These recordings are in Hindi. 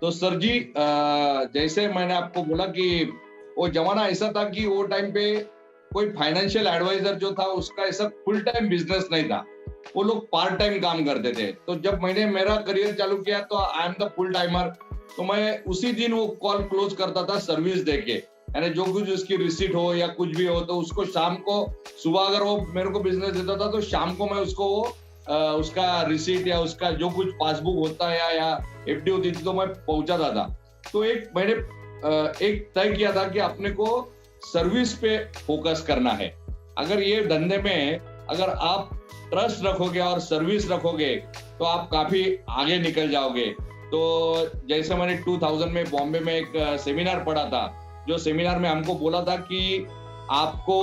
तो सर जी, जैसे मैंने आपको बोला कि वो जमाना ऐसा था कि वो टाइम पे कोई फाइनेंशियल एडवाइजर जो था उसका ऐसा फुल टाइम बिजनेस नहीं था। वो लोग पार्ट टाइम काम करते थे। तो जब मैंने मेरा करियर चालू किया तो I am the full timer. तो मैं उसी दिन वो कॉल क्लोज करता था सर्विस देके, यानी जो कुछ उसकी रिसीट हो या कुछ भी हो तो उसको शाम को, सुबह अगर वो मेरे को बिजनेस देता था तो शाम को मैं उसको वो उसका रिसीट या उसका जो कुछ पासबुक होता है या एफडी होती थी तो मैं पहुंचाता था। तो एक मैंने एक तय किया था कि अपने को सर्विस पे फोकस करना है। अगर ये धंधे में अगर आप ट्रस्ट रखोगे और सर्विस रखोगे तो आप काफी आगे निकल जाओगे। तो जैसे मैंने 2000 में बॉम्बे में एक सेमिनार पढ़ा था, जो सेमिनार में हमको बोला था कि आपको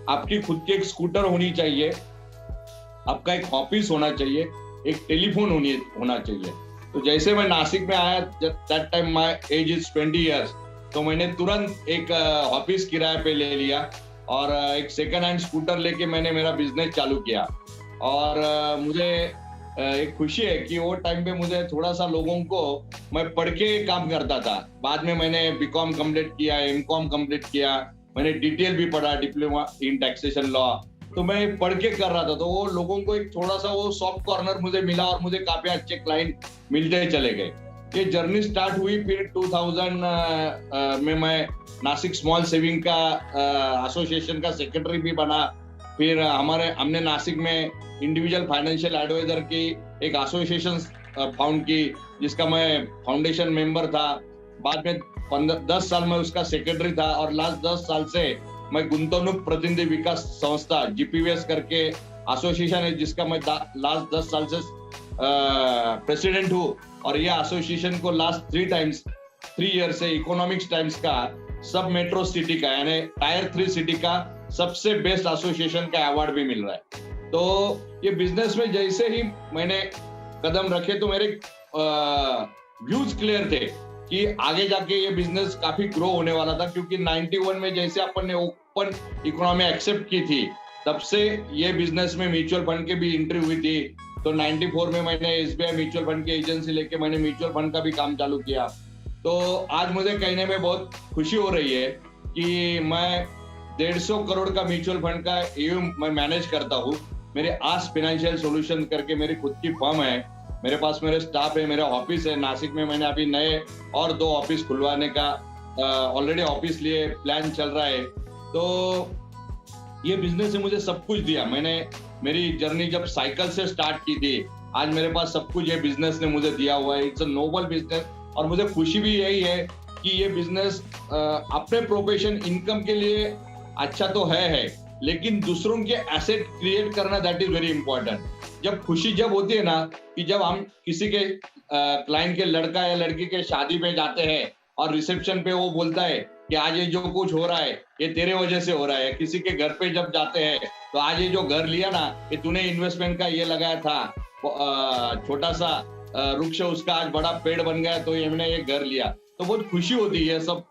आपकी खुद की एक स्कूटर होनी चाहिए, आपका एक ऑफिस होना चाहिए, एक टेलीफोन होना चाहिए। तो जैसे मैं नासिक में आया, that time my age is 20 years, तो मैंने तुरंत एक ऑफिस किराए पे ले लिया और एक सेकंड हैंड स्कूटर लेके मैंने मेरा बिजनेस चालू किया। और मुझे एक खुशी है कि वो टाइम पे मुझे थोड़ा सा लोगों को, मैं पढ़ के काम करता था। बाद में मैंने बीकॉम कंप्लीट किया, एमकॉम कंप्लीट किया, मैंने डिटेल भी पढ़ा, डिप्लोमा इन टैक्सेशन लॉ। तो मैं पढ़ के कर रहा था, तो वो लोगों को एक थोड़ा सा वो सॉफ्ट कॉर्नर मुझे मिला और मुझे काफी अच्छे क्लाइंट मिलते चले गए। ये जर्नी स्टार्ट हुई। फिर 2000 में मैं नासिक स्मॉल सेविंग का एसोसिएशन का सेक्रेटरी भी बना। फिर हमने नासिक में इंडिविजुअल फाइनेंशियल एडवाइजर की एक एसोसिएशन फाउंड की, जिसका मैं फाउंडेशन मेंबर था। बाद में 10 साल में उसका सेक्रेटरी था और लास्ट 10 साल से मैं गुंतवणूक प्रतिनिधि विकास संस्था जीपीवीएस करके एसोसिएशन है, जिसका मैं लास्ट 10 साल से प्रेसिडेंट हूँ। और ये एसोसिएशन को लास्ट 3 ईयर से इकोनॉमिक्स टाइम्स का सब मेट्रो सिटी का, यानी टायर 3 सिटी का सबसे बेस्ट एसोसिएशन का अवार्ड भी मिल रहा है। तो ये बिजनेस में जैसे ही मैंने कदम रखे तो मेरे व्यूज क्लियर थे कि आगे जाके ये बिजनेस काफी ग्रो होने वाला था, क्योंकि 91 में जैसे अपन ने ओपन इकोनॉमी एक्सेप्ट की थी, तब से ये बिजनेस में म्यूचुअल फंड के भी एंट्री हुई थी। तो 94 में मैंने एसबीआई म्यूचुअल फंड की एजेंसी लेके मैंने म्यूचुअल फंड का भी काम चालू किया। तो आज मुझे कहने में बहुत खुशी हो रही है कि मैं 150 करोड़ का म्यूचुअल फंड का एयूएम मैं मैनेज करता हूँ। मेरे आस फाइनेंशियल सॉल्यूशन करके मेरी खुद की फर्म है, मेरे पास मेरे स्टाफ है, मेरा ऑफिस है नासिक में। मैंने अभी नए और 2 ऑफिस खुलवाने का ऑलरेडी ऑफिस लिए प्लान चल रहा है। तो ये बिजनेस ने मुझे सब कुछ दिया। मैंने मेरी जर्नी जब साइकिल से स्टार्ट की थी, आज मेरे पास सब कुछ ये बिजनेस ने मुझे दिया हुआ है। इट्स अ नोबल बिजनेस और मुझे खुशी भी यही है कि ये बिजनेस अपने प्रोफेशन इनकम के लिए अच्छा तो है, लेकिन दूसरों के एसेट क्रिएट करना, दैट इज वेरी इंपॉर्टेंट। जब खुशी जब होती है ना कि जब हम किसी के क्लाइंट के लड़का या लड़की के शादी में जाते हैं और रिसेप्शन पे वो बोलता है कि आज ये जो कुछ हो रहा है ये तेरे वजह से हो रहा है। किसी के घर पे जब जाते हैं तो आज ये जो घर लिया ना, ये तूने इन्वेस्टमेंट का ये लगाया था, छोटा सा वृक्ष उसका आज बड़ा पेड़ बन गया, तो हमने ये घर लिया। तो बहुत खुशी होती है सब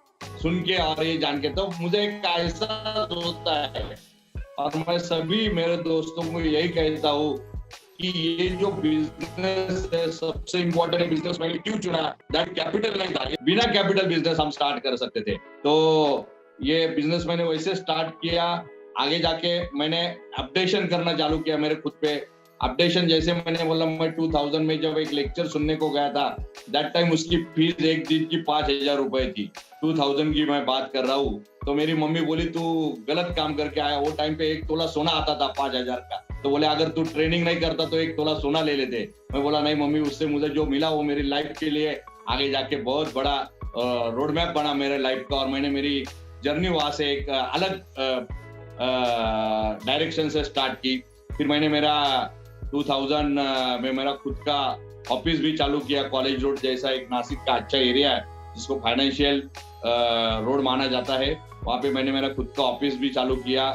सुन के और ये जान के। तो मुझे एक ऐसा होता है और मैं सभी मेरे दोस्तों को यही कहता हूँ कि ये जो बिजनेस है सबसे इम्पोर्टेंट बिजनेस मैंने क्यों चुना, दैट कैपिटल नहीं था। बिना कैपिटल बिजनेस हम स्टार्ट कर सकते थे। तो ये बिजनेस मैंने वैसे स्टार्ट किया। आगे जाके मैंने अपडेशन करना चालू किया मेरे खुद पे। अपडेशन जैसे मैंने बोला, मैं 2000 में जब एक लेक्चर सुनने को गया था, दैट टाइम उसकी फीस एक दिन की 5000 रुपए थी। 2000 की मैं बात कर रहा हूँ। तो मेरी मम्मी बोली तू गलत काम करके आया। वो टाइम पे 1 तोला सोना आता था 5000 का। तो बोले अगर तू ट्रेनिंग नहीं करता तो 1 तोला सोना ले लेते। मैं बोला नहीं मम्मी, उससे मुझे जो मिला वो मेरी लाइफ के लिए आगे जाके बहुत बड़ा रोड मैप बना मेरे लाइफ का। और मैंने मेरी जर्नी वहां से एक अलग डायरेक्शन से स्टार्ट की। फिर मैंने मेरा 2000 में मेरा खुद का ऑफिस भी चालू किया। कॉलेज रोड जैसा एक नासिक का अच्छा एरिया है जिसको फाइनेंशियल रोड माना जाता है, वहाँ पे मैंने मेरा खुद का ऑफिस भी चालू किया।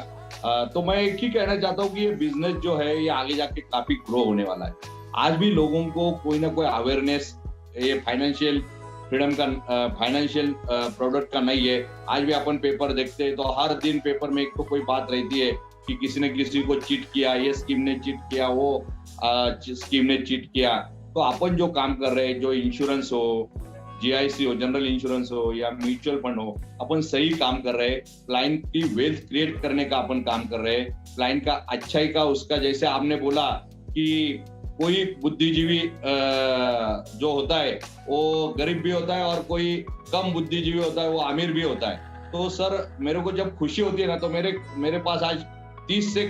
तो मैं एक ही कहना चाहता हूँ कि ये बिजनेस जो है ये आगे जाके काफी ग्रो होने वाला है। आज भी लोगों को कोई ना कोई अवेयरनेस ये फाइनेंशियल फ्रीडम का, फाइनेंशियल प्रोडक्ट का नहीं है। आज भी अपन पेपर देखते हैं तो हर दिन पेपर में एक तो कोई बात रहती है कि किसी ने किसी को चीट किया, ये स्कीम ने चीट किया, वो स्कीम ने चीट किया। तो अपन जो काम कर रहे हैं, जो इंश्योरेंस हो GIC हो, जनरल इंश्योरेंस हो या म्यूचुअल फंड हो, अपन सही काम कर रहे हैं, क्लाइंट की वेल्थ क्रिएट करने का अपन काम कर रहे हैं, क्लाइंट का अच्छाई का उसका, जैसे आपने बोला कि कोई बुद्धिजीवी जो होता है वो गरीब भी होता है और कोई कम बुद्धिजीवी होता है वो अमीर भी होता है। तो सर मेरे को जब खुशी होती है ना, तो मेरे पास आज 30 से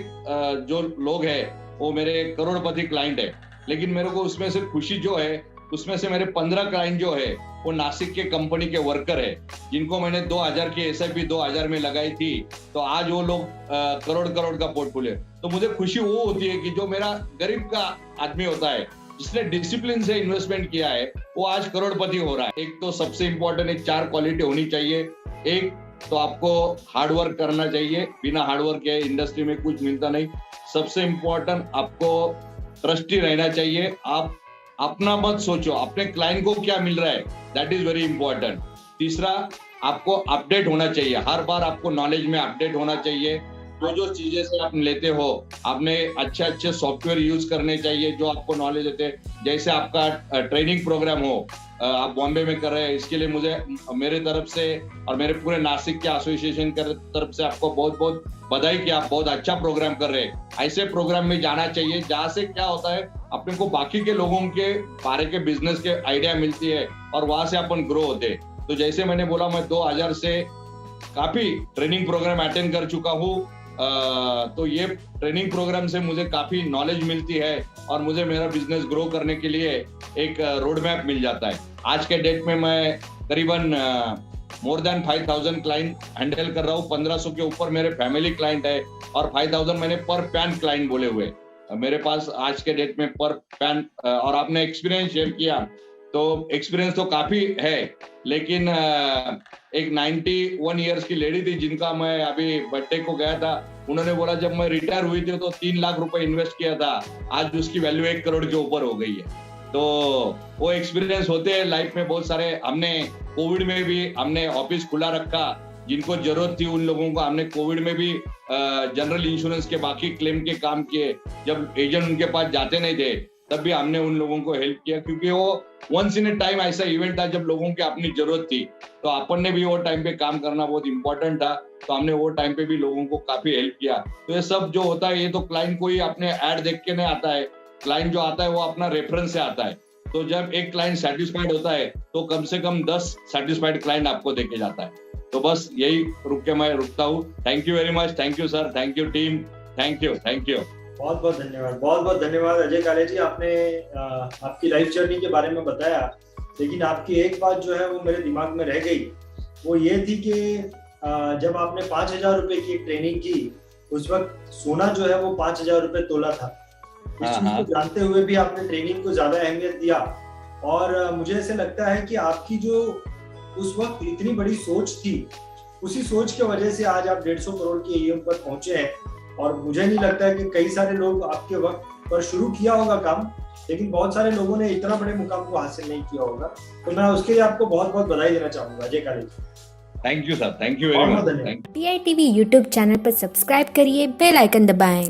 जो लोग हैं वो मेरे करोड़पति क्लाइंट है, लेकिन मेरे को उसमें से खुशी जो है, उसमें से मेरे 15 क्लाइंट जो है वो नासिक के कंपनी के वर्कर है, जिनको मैंने 2000 की SIP 2000 में लगाई थी, तो आज वो लोग करोड़ का पोर्टफोलियो। तो मुझे खुशी वो होती है कि जो मेरा गरीब का आदमी होता है, जिसने डिसिप्लिन से इन्वेस्टमेंट किया है, वो आज करोड़पति हो रहा है। एक तो सबसे इंपॉर्टेंट एक 4 क्वालिटी होनी चाहिए। एक तो आपको हार्डवर्क करना चाहिए, बिना हार्डवर्क के इंडस्ट्री में कुछ मिलता नहीं। सबसे इंपॉर्टेंट आपको ट्रस्टी रहना चाहिए। आप अपना मत सोचो, अपने क्लाइंट को क्या मिल रहा है, दैट इज वेरी इंपॉर्टेंट। तीसरा, आपको अपडेट होना चाहिए, हर बार आपको नॉलेज में अपडेट होना चाहिए। जो चीजें से आप लेते हो, आपने अच्छे सॉफ्टवेयर यूज करने चाहिए जो आपको नॉलेज देते हैं। जैसे आपका ट्रेनिंग प्रोग्राम हो, आप बॉम्बे में कर रहे हैं, इसके लिए मुझे मेरे तरफ से और मेरे पूरे नासिक के एसोसिएशन की तरफ से आपको बहुत बहुत बधाई कि आप बहुत अच्छा प्रोग्राम कर रहे हैं। ऐसे प्रोग्राम में जाना चाहिए जहाँ से क्या होता है, अपने को बाकी के लोगों के बारे के बिजनेस के आइडिया मिलती है और वहां से अपन ग्रो होते। तो जैसे मैंने बोला, मैं 2000 से काफी ट्रेनिंग प्रोग्राम अटेंड कर चुका हूँ। तो ये ट्रेनिंग प्रोग्राम से मुझे काफी नॉलेज मिलती है और मुझे मेरा बिजनेस ग्रो करने के लिए एक रोड मैप मिल जाता है। आज के डेट में मैं करीबन मोर देन 5000 क्लाइंट हैंडल कर रहा हूँ। 1500 के ऊपर मेरे फैमिली क्लाइंट है और 5000 मैंने पर पैन क्लाइंट बोले हुए मेरे पास आज के डेट में पर पैन। और आपने एक्सपीरियंस शेयर किया, तो एक्सपीरियंस तो काफी है, लेकिन एक 91 ईयर्स की लेडी थी जिनका मैं अभी बर्थडे को गया था, उन्होंने बोला जब मैं रिटायर हुई थी तो 3 लाख रुपए इन्वेस्ट किया था, आज उसकी वैल्यू 1 करोड़ के ऊपर हो गई है। तो वो एक्सपीरियंस होते हैं लाइफ में बहुत सारे। हमने कोविड में भी हमने ऑफिस खुला रखा, जिनको जरूरत थी उन लोगों को हमने कोविड में भी जनरल इंश्योरेंस के बाकी क्लेम के काम किए। जब एजेंट उनके पास जाते नहीं थे तब भी हमने उन लोगों को हेल्प किया, क्योंकि वो वंस इन ए टाइम ऐसा इवेंट था जब लोगों की अपनी जरूरत थी। तो अपन ने भी वो टाइम पे काम करना बहुत इंपॉर्टेंट था, तो हमने वो टाइम पे भी लोगों को काफी हेल्प किया। तो ये सब जो होता है, ये तो क्लाइंट कोई अपने एड देख के नहीं आता है, क्लाइंट जो आता है वो अपना रेफरेंस से आता है। तो जब एक क्लाइंट सेटिस्फाइड होता है तो कम से कम 10 सेटिस्फाइड क्लाइंट आपको देके जाता है। तो बस यही रुक के मैं रुकता हूँ। Thank you very much. Thank you sir, thank you team, thank you. बहुत बहुत धन्यवाद अजय काले जी। आपने आपकी लाइफ जर्नी के बारे में बताया, लेकिन आपकी एक बात जो है वो मेरे दिमाग में रह गई। वो ये थी कि जब आपने 5000 रुपए की ट्रेनिंग की, उस वक्त सोना जो है वो 5000 रुपए तोला था। इस चीज को जानते हुए भी आपने ट्रेनिंग को ज्यादा अहमियत दिया, और मुझे ऐसे लगता है कि आपकी जो उस वक्त इतनी बड़ी सोच थी, उसी सोच की वजह से आज आप 150 करोड़ की AUM पर पहुंचे हैं। और मुझे नहीं लगता है कि कई सारे लोग आपके वक्त पर शुरू किया होगा काम, लेकिन बहुत सारे लोगों ने इतना बड़े मुकाम को हासिल नहीं किया होगा। तो मैं उसके लिए आपको बहुत बहुत बधाई देना चाहूंगा Ajay Kale ji. Thank you sir, thank you very much. धन्यवाद। TITV YouTube चैनल पर सब्सक्राइब करिए, बेल आइकन दबाएं।